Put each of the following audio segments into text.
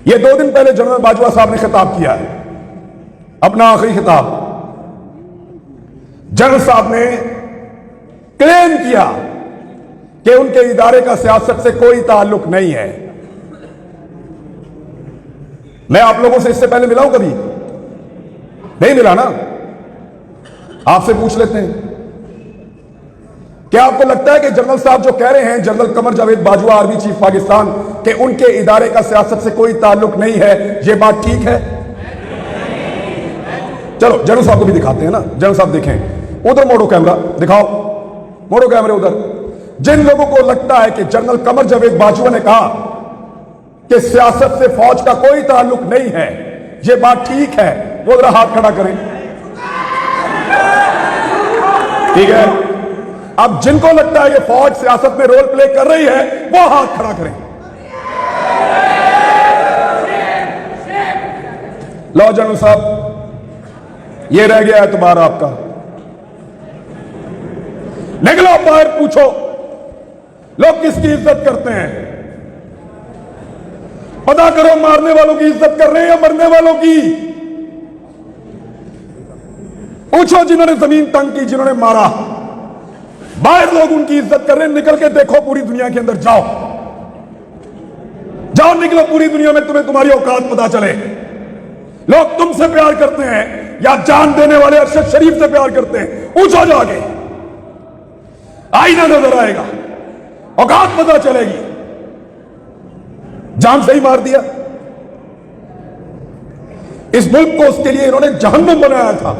ये 2 दिन पहले जनरल बाजवा साहब ने खिताब किया है, अपना आखिरी खिताब। जनरल साहब ने क्लेम किया कि उनके इदारे का सियासत से कोई ताल्लुक नहीं है। मैं आप लोगों से इससे पहले मिला हूं कभी? नहीं मिला ना? आपसे पूछ लेते हैं, क्या आपको लगता है कि जनरल साहब जो कह रहे हैं, general Qamar Javed Bajwa army chief Pakistan, कि उनके इदारे का सियासत से कोई ताल्लुक नहीं है, यह बात ठीक है? चलो जनरल साहब को भी दिखाते हैं ना। जनरल साहब देखें, उधर मोड़ो कैमरा, दिखाओ, मोड़ो कैमरे उधर। जिन लोगों को लगता है कि जनरल कमर जावेद बाजवा ने कहा कि सियासत से फौज का कोई ताल्लुक नहीं है, यह बात ठीक है, वो जरा हाथ खड़ा करें। ठीक है। अब जिनको लगता है कि फौज सियासत में रोल प्ले कर रही है, वो हाथ खड़ा करें। लो जनरल साहब, ये रह गया है तुम्हारा आपका। निकलो बाहर, पूछो लोग किसकी इज्जत करते हैं, पता करो मारने वालों की इज्जत कर रहे हैं या मरने वालों की। पूछो जिन्होंने जमीन तंग की, जिन्होंने मारा, बाहर लोग उनकी इज्जत कर रहे हैं। निकल के देखो पूरी दुनिया के अंदर, जाओ जाओ, निकलो पूरी दुनिया में, तुम्हें तुम्हारी औकात पता चले। लोग तुमसे प्यार करते हैं या जान देने वाले अरशद शरीफ से प्यार करते हैं? पूछो जाके, आईना नजर आएगा, औकात पता चलेगी। जान से ही मार दिया। इस मुल्क को उसके लिए इन्होंने जहन्नुम बनाया था,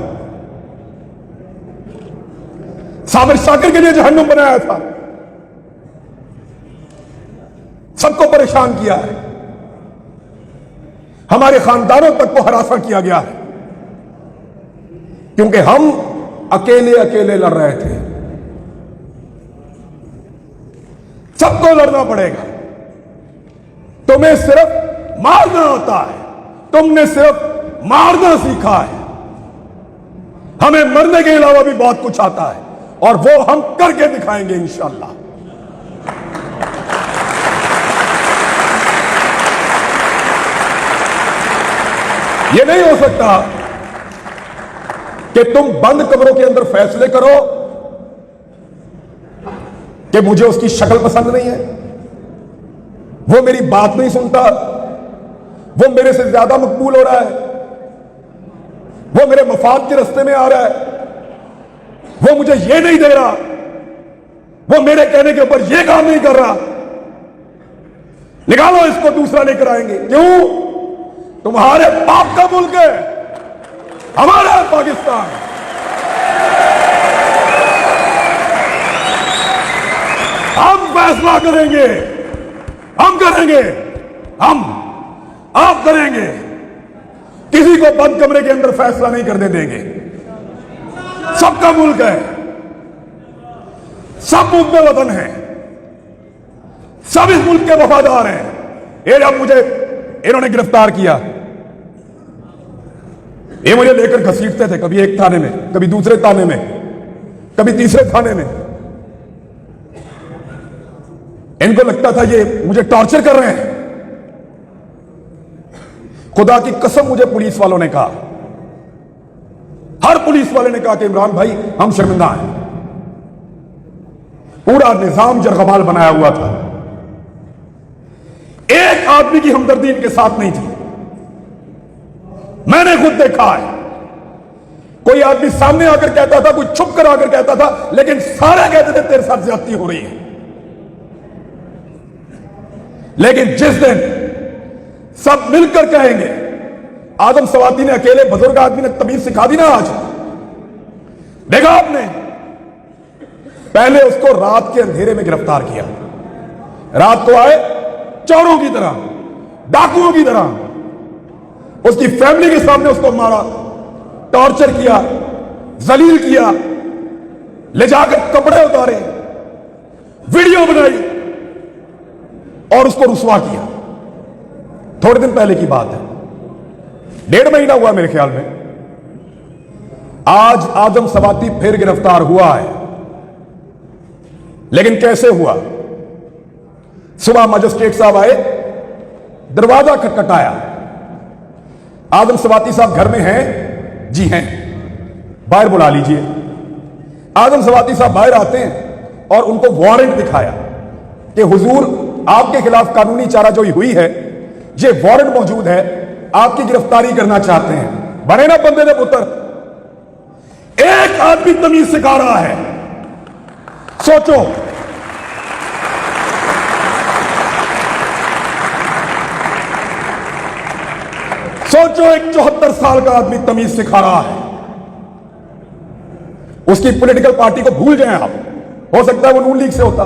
साबिर शाकिर के लिए जहन्नुम बनाया था, सबको परेशान किया है, हमारे खानदानों तक को हरासा किया गया है, क्योंकि हम अकेले अकेले लड़ रहे थे। सबको लड़ना पड़ेगा। तुम्हें सिर्फ मारना आता है, तुमने सिर्फ मारना सीखा है, हमें मरने के अलावा भी बहुत कुछ आता है, और वो हम करके दिखाएंगे इंशाअल्लाह। ये नहीं हो सकता कि तुम बंद कमरों के अंदर फैसले करो कि मुझे उसकी शक्ल पसंद नहीं है, वो मेरी बात नहीं सुनता, वो मेरे से ज्यादा मकबूल हो रहा है, वो मेरे मफाद के रास्ते में आ रहा है, वो मुझे ये नहीं दे रहा, वो मेरे कहने के ऊपर ये काम नहीं कर रहा, निकालो इसको, दूसरा लेकर आएंगे। क्यों? तुम्हारे बाप का मुल्क है, हमारा पाकिस्तान। हम फैसला करेंगे, हम करेंगे, हम आप करेंगे। किसी को बंद कमरे के अंदर फैसला नहीं करने देंगे। सबका मुल्क है, सब मुल्क में वतन है, सब इस मुल्क के वफादार हैं। ये जब मुझे इन्होंने गिरफ्तार किया, ये मुझे लेकर घसीटते थे, कभी एक थाने में, कभी दूसरे थाने में, कभी तीसरे थाने में। इनको लगता था ये मुझे टॉर्चर कर रहे हैं। खुदा की कसम मुझे पुलिस वालों ने कहा, हर पुलिस वाले ने कहा कि इमरान भाई हम शर्मिंदा हैं। पूरा निजाम जरगमाल बनाया हुआ था, एक आदमी की हमदर्दी इनके साथ नहीं थी। मैंने खुद देखा है, कोई आदमी सामने आकर कहता था, कोई छुप कर आकर कहता था, लेकिन सारे कहते थे तेरे साथ ज्यादती हो रही है। लेकिन जिस दिन सब मिलकर कहेंगे, आदम सवाती ने अकेले बुजुर्ग आदमी ने तमीज सिखा दी ना। आज देखा आपने, पहले उसको रात के अंधेरे में गिरफ्तार किया, रात को आए चोरों की तरह, डाकुओं की तरह, उसकी फैमिली के सामने उसको मारा, टॉर्चर किया, जलील किया, ले जाकर कपड़े उतारे, वीडियो बनाई और उसको रुसवा किया। थोड़े दिन पहले की बात है, 1.5 महीना हुआ मेरे ख्याल में। आज आदम सवाती फिर गिरफ्तार हुआ है, लेकिन कैसे हुआ? सुबह मजिस्ट्रेट साहब आए, दरवाजा खटखटाया। आदम सवाती साहब घर में हैं? जी हैं, बाहर बुला लीजिए। आदम सवाती साहब बाहर आते हैं और उनको वारंट दिखाया कि हुजूर आपके खिलाफ कानूनी चाराजोई हुई है, ये वारंट मौजूद है, आपकी गिरफ्तारी करना चाहते हैं। बने ना बंदे ने पुत्र। एक आदमी तमीज सिखा रहा है। सोचो, सोचो, एक 74 साल का आदमी तमीज सिखा रहा है। उसकी पॉलिटिकल पार्टी को भूल जाएं आप। हो सकता है वो नून लीग से होता,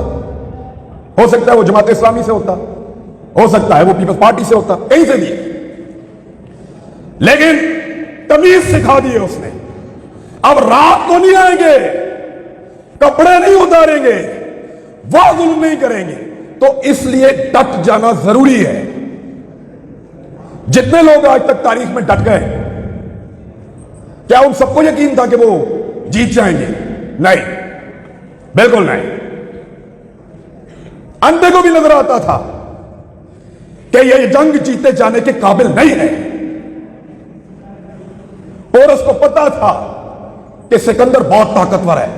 हो सकता है वो जमात इस्लामी से होता, हो सकता है वो पीपल्स पार्टी से होता, कहीं से भी, लेकिन तमीज सिखा दी है उसने। अब रात को नहीं आएंगे, कपड़े नहीं उतारेंगे, वो जुल्म नहीं करेंगे। तो इसलिए डट जाना जरूरी है। जितने लोग आज तक तारीख में डट गए, क्या उन सबको यकीन था कि वो जीत जाएंगे? नहीं, बिल्कुल नहीं। अंधे को भी नजर आता था कि ये जंग जीते जाने के काबिल नहीं है, और उसको पता था कि सिकंदर बहुत ताकतवर है।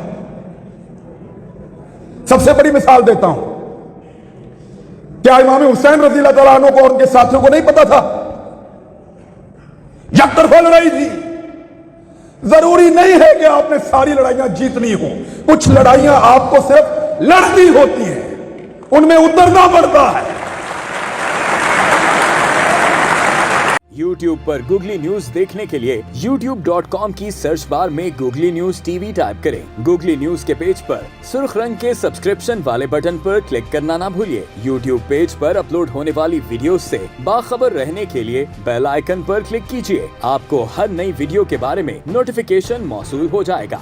सबसे बड़ी मिसाल देता हूं, क्या इमाम हुसैन रज़ी अल्लाह तआला अन्हु को और उनके साथियों को नहीं पता था? यकतरफा लड़ाई थी। जरूरी नहीं है कि आपने सारी लड़ाइयां जीतनी हो, कुछ लड़ाइयां आपको सिर्फ लड़नी होती हैं, उनमें उतरना पड़ता है। YouTube पर Google न्यूज देखने के लिए youtube.com की सर्च बार में Google न्यूज टीवी टाइप करें। Google न्यूज के पेज पर सुर्ख रंग के सब्सक्रिप्शन वाले बटन पर क्लिक करना ना भूलिए। YouTube पेज पर अपलोड होने वाली वीडियोस से बाखबर रहने के लिए बेल आइकन पर क्लिक कीजिए। आपको हर नई वीडियो के बारे में नोटिफिकेशन मौसूल हो जाएगा।